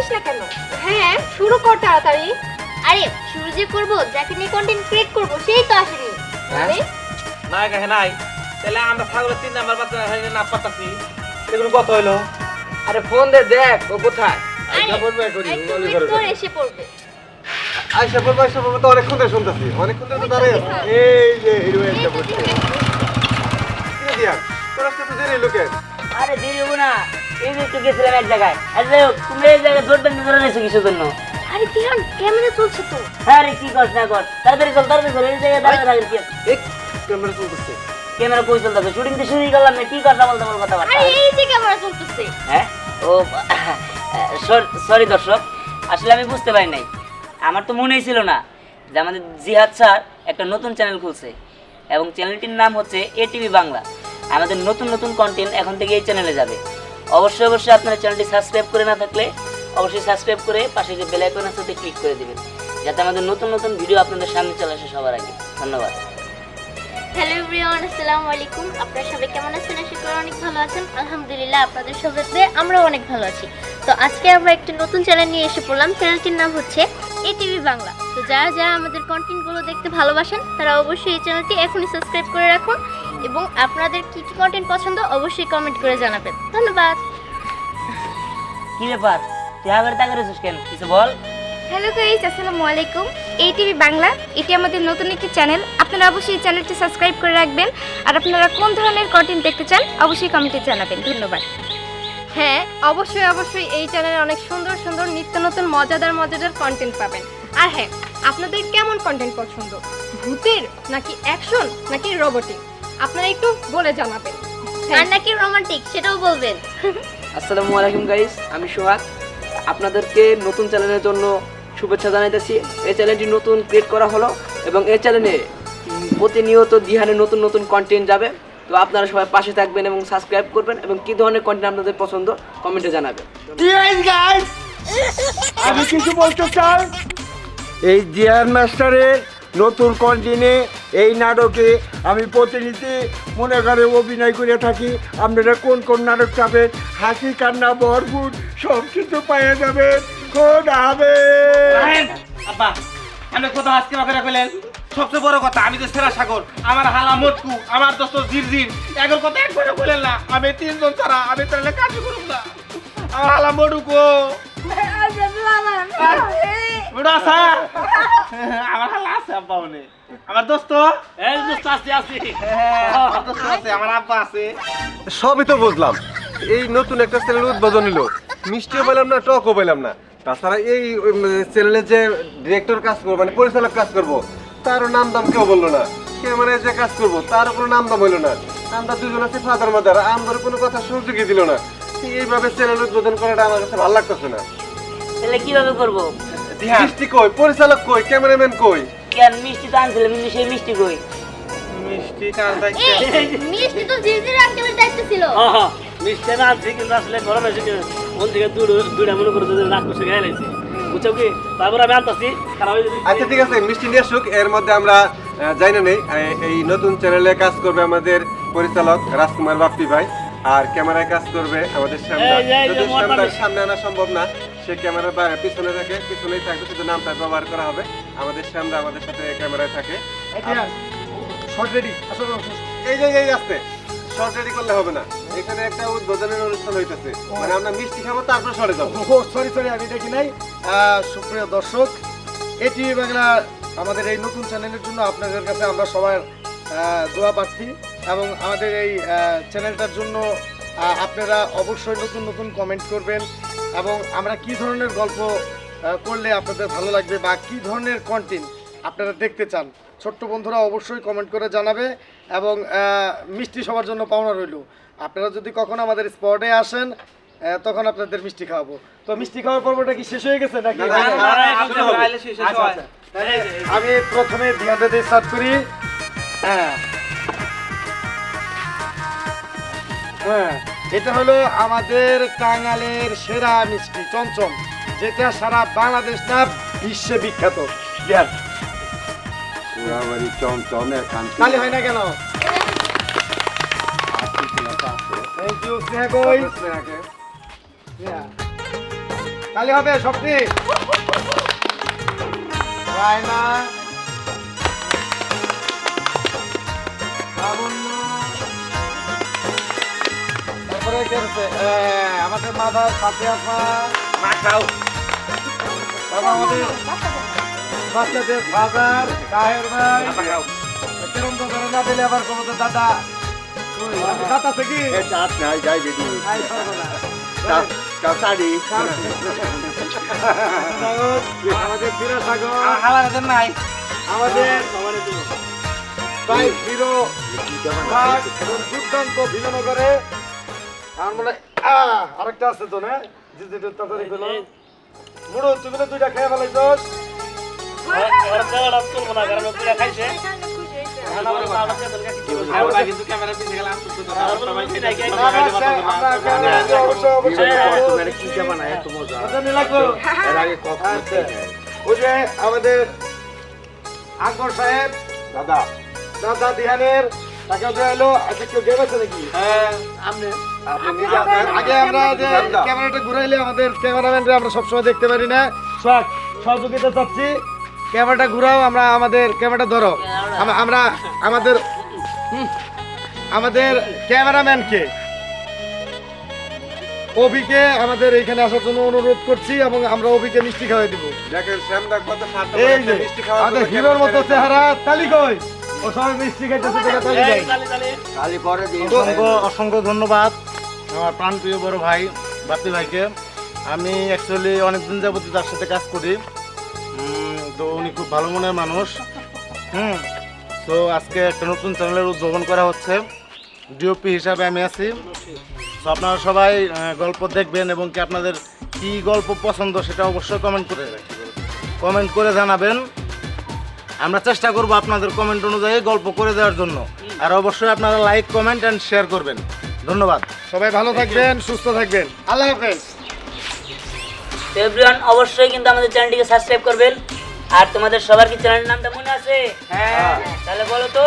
করছিস না কেন? হ্যাঁ, শুরু কর তাড়াতাড়ি। আরে শুরু যে করবো, যাকে নিয়ে কন্টেন্ট ক্রিয়েট করবো সেই তো আসেনি। মানে নাই কাহে নাই, তাহলে আমরা ছাগলের 3 নাম্বার বাচ্চা না পাতাছি, এগুলো কত হইলো? আরে ফোন দে দেখ ও কোথায়। আরে বলবে করি একটু মনে wait করে করে এসে পড়বে। আইসা পড়বো তো অনেকক্ষণ ধরে শুনতেছি, অনেকক্ষণ ধরে তো দাঁড়িয়ে আছে। এই যে হিরো একটা বলছে কি দিয়া তোর আজকে তো দেরি লোকে। আরে দেরি হবো না, এই যে একটু গেছিলাম এক জায়গায়। আরে তুমি এই জায়গায় ধরবেন ধরে নিয়েছো কিসের জন্য? আরে তিহান ক্যামেরা চলছে তো। আরে কি করছ না কর, তাড়াতাড়ি চল তাড়াতাড়ি চল, এই জায়গায় দাঁড়িয়ে থাকেন কি? এক ক্যামেরা চলতেছে। ক্যামেরা কই চলতেছে? শুটিং তো শুরুই করলাম না, কি কথা বলতে বল কথা আরে বার্তা? এই যে ক্যামেরা চলতেছে। হ্যাঁ ও সরি দর্শক, আসলে আমি বুঝতে পারি নাই। আমার তো মনেই ছিল না যে আমাদের জিহাদ স্যার একটা নতুন চ্যানেল খুলছে এবং চ্যানেলটির নাম হচ্ছে এটিভি বাংলা। আমাদের নতুন নতুন কন্টেন্ট এখন থেকে এই চ্যানেলে যাবে। অবশ্যই আপনারা চ্যানেলটি সাবস্ক্রাইব করে না থাকলে অবশ্যই সাবস্ক্রাইব করে পাশে যে বেল আইকন আছে ওতে ক্লিক করে দিবেন, যাতে আমাদের নতুন নতুন ভিডিও আপনাদের সামনে চলে আসে সবার আগে। ধন্যবাদ। হ্যালো এভরিওয়ান, আসসালামু আলাইকুম। আপনারা সবাই কেমন আছেন? আশা করি অনেক ভালো আছেন। আলহামদুলিল্লাহ আপনাদের সবাইতে আমরাও অনেক ভালো আছি। তো আজকে আমরা একটা নতুন চ্যানেল নিয়ে এসে পড়লাম। চ্যানেলটির নাম হচ্ছে এটিভি বাংলা। তো যারা যারা আমাদের কন্টেন্টগুলো দেখতে ভালোবাসেন তারা অবশ্যই এই চ্যানেলটি এখনই সাবস্ক্রাইব করে রাখুন এবং আপনাদের কী কী কন্টেন্ট পছন্দ অবশ্যই কমেন্ট করে জানাবেন। ধন্যবাদ। কি ব্যাপার, তুই আবার তাকে রেছিস কেন? কিছু বল। হ্যালো গাইস, আসসালামু আলাইকুম। এটিভি বাংলা এটি আমাদের নতুন একটি চ্যানেল। আপনারা অবশ্যই এই চ্যানেলটি সাবস্ক্রাইব করে রাখবেন। আর আপনারা কোন ধরনের কন্টেন্ট দেখতে চান অবশ্যই কমেন্টে জানাবেন। ধন্যবাদ। হ্যাঁ, অবশ্যই এই চ্যানেলে অনেক সুন্দর সুন্দর নিত্য নতুন মজাদার কন্টেন্ট পাবেন। আর হ্যাঁ, আপনাদের কেমন কন্টেন্ট পছন্দ? ভূতের নাকি অ্যাকশন নাকি রোবটিক? আপনারা একটু বলে জানাবেন। আর নাকি রোমান্টিক সেটাও বলবেন। আসসালামু আলাইকুম গাইস, আমি সোহাগ। আপনাদেরকে নতুন চ্যানেলের জন্য শুভেচ্ছা জানাইতেছি। এই চ্যানেলটি নতুন ক্রিয়েট করা হলো এবং এই চ্যানেলে প্রতিনিয়ত দিহানের নতুন নতুন কন্টেন্ট যাবে। তো আপনারা সবাই পাশে থাকবেন এবং সাবস্ক্রাইব করবেন এবং কী ধরনের কন্টেন্ট আপনাদের পছন্দ কমেন্টে জানাবেন। আমি কিছু বলতে চাই, এই জিয়ান মাস্টারের নতুন কন্টিনে এই নাটকে আমি প্রতিনিধি মনে করে অভিনয় করে থাকি। আপনারা কোন কোন নাটক চাবেন, হাসি কান্না ভরপুর সব কিছু পাইয়ে যাবেন। খোদা হাফেজ। আব্বা আমি কত আজকে করে কইলেন, সবচেয়ে বড় কথা আমি তো সেরা সাগর, আমার হালা মটকু, আমার দোস্ত জিরজির, এগর কথা একবারে কইলেন না। আমি 3 জন ছাড়া আমি তাহলে কাজ করব না। আমার হালা মটকু বুড়া আসা, আমার হালা আছে আব্বা মনে, আমার দোস্ত এই দোস্ত আসি আমার দোস্ত আছে, আমার আব্বা আছে। সবই তো বুঝলাম, এই নতুন একটা চ্যানেল উদ্বোধন হলো, মিষ্টিও পেলাম না টকও পেলাম না। তাছাড়া এই চ্যানেলে যে ডিরেক্টর কাজ করবো মানে পরিচালক কাজ করবো তারও নাম দাম কেউ বললো না। ক্যামেরায় যে কাজ করবো তারও কোনো নাম দাম হইলো না। আমরা দুজন আছি ফাদার মাদার, আমার কোনো কথা সুযোগই দিল না। এইভাবে চ্যানেল উদ্বোধন করাটা আমার কাছে ভালো লাগতেছে না। তাহলে কিভাবে করবো? মিষ্টি কই, পরিচালক কই, ক্যামেরাম্যান কই? কেন মিষ্টি তো আনছিলাম, কিন্তু সেই মিষ্টি কই? মিষ্টি কার দায়িত্ব? এই মিষ্টি তো জিজির আঙ্কেলের দায়িত্ব ছিল। হ্যাঁ মিষ্টি আমি আনছি, কিন্তু আসলে গরমে মন থেকে দুইটা মনে করে রাগ করছে গায়ে লাগছে, বুঝছো কি? তারপর আমি আনতেছি। আচ্ছা ঠিক আছে, মিষ্টি নিয়ে আসুক। এর মধ্যে আমরা যাই না নেই, এই নতুন চ্যানেলে কাজ করবে আমাদের পরিচালক রাজকুমার বাপ্পি ভাই, আর ক্যামেরায় কাজ করবে আমাদের সামনে আনা সম্ভব না, সে ক্যামেরার পিছনে থাকে, পিছনেই থাকবে, শুধু নামটা ব্যবহার করা হবে। আমাদের শ্যামরা আমাদের সাথে ক্যামেরায় থাকে। শর্ট রেডি, এই আসতে শর্ট রেডি করলে হবে না, এখানে একটা উদ্বোধনের অনুষ্ঠান হইতেছে, মানে আমরা মিষ্টি খাবো তারপর সরে যাবো। সরি আমি দেখি নাই। সুপ্রিয় দর্শক, এটিভি বাংলা আমাদের এই নতুন চ্যানেলের জন্য আপনাদের কাছে আমরা সবার দোয়া প্রার্থী এবং আমাদের এই চ্যানেলটার জন্য আপনারা অবশ্যই নতুন নতুন কমেন্ট করবেন এবং আমরা কি ধরনের গল্প করলে আপনাদের ভালো লাগবে বা কি ধরনের কন্টেন্ট আপনারা দেখতে চান, ছোট্ট বন্ধুরা অবশ্যই কমেন্ট করে জানাবে। এবং মিষ্টি সবার জন্য পাওনা রইল। আপনারা যদি কখনো আমাদের স্পটে আসেন তখন আপনাদের মিষ্টি খাওয়াবো। তো মিষ্টি খাওয়ার পর্বটা কি শেষ হয়ে গেছে নাকি? আমি প্রথমে ধিয়ানটা দিয়ে স্টার্ট করি। হ্যাঁ, এটা হলো আমাদের টাঙ্গালের সেরা মিষ্টি চমচম, যেটা সারা বাংলাদেশ না বিশ্বে বিখ্যাত। তাহলে হয় না কেন? থ্যাংক ইউ স্নেহা কই। তাহলে হবে সবটি রায়না লাবণ্য তারপরে কে আছে? আমাদের মাথার পাশে আপা মা খাও তারপর আমাদের বাচ্চাদের ফাদার তাহের ভাই আপা খাও কিরম তো ধরে না দিলে আবার কোনো তো দাদা দাদা আছে কি চাপ নাই যাই বেদি আই সর্বনাশ। কাসাড়ি আমাদের বিরাসাগর হালা দেন নাই আমাদের প্রায় হিরো বাঘ এবং দুর্দান্ত অভিনয় করে আর মনে হয়, আরেকটা আছে তো না যে যেটা তাড়াতাড়ি গেল মুড়ো তুমি তো দুইটা খেয়ে ফেলাইছস আমরা কিন্তু ক্যামেরা পিছে গেলাম সবাই ওই যে আমাদের আকবর সাহেব দাদা দাদা দিহানের টাকা দেওয়া এলো আজকে কেউ গেম আছে নাকি আপনি নিজে আসেন। আগে আমরা যে ক্যামেরাটা ঘুরাইলে আমাদের ক্যামেরাম্যানরা আমরা সবসময় দেখতে পারি না সহযোগিতা চাচ্ছি ক্যামেরাটা ঘুরাও আমরা আমাদের ক্যামেরাটা ধরো আমরা আমাদের ক্যামেরাম্যানকে অভিকে আমাদের এখানে আসার জন্য অনুরোধ করছি এবং আমরা অভিকে মিষ্টি খাওয়াই দিব দেখেন শ্যামদা কত সাথে এই যে মিষ্টি খাওয়া আমাদের হিরোর মতো চেহারা তালি কই ও সবাই মিষ্টি খাইতেছে দেখে তালি দেয় খালি পরে দিন অসংখ্য ধন্যবাদ আমার প্রাণপ্রিয় বড় ভাই বাপ্পি ভাইকে। আমি অ্যাকচুয়ালি অনেকদিন যাবত তার সাথে কাজ করি, তো উনি খুব ভালো মনের মানুষ। তো আজকে একটা নতুন চ্যানেলের উদ্বোধন করা হচ্ছে, ডিওপি হিসাবে আমি আছি। তো আপনারা সবাই গল্প দেখবেন এবং কি আপনাদের কী গল্প পছন্দ সেটা অবশ্যই কমেন্ট করে জানাবেন। আমরা চেষ্টা করব আপনাদের কমেন্ট অনুযায়ী গল্প করে দেওয়ার জন্য। আর অবশ্যই আপনারা লাইক, কমেন্ট অ্যান্ড শেয়ার করবেন। ধন্যবাদ। সবাই ভালো থাকবেন, সুস্থ থাকবেন, আল্লাহ হাফেজ। তো এভরিওয়ান অবশ্যই কিন্তু আমাদের চ্যানেলটিকে সাবস্ক্রাইব করবেন। আর তোমাদের সবার কি চ্যানেলের নামটা মনে আছে? হ্যাঁ, তাহলে বলো তো।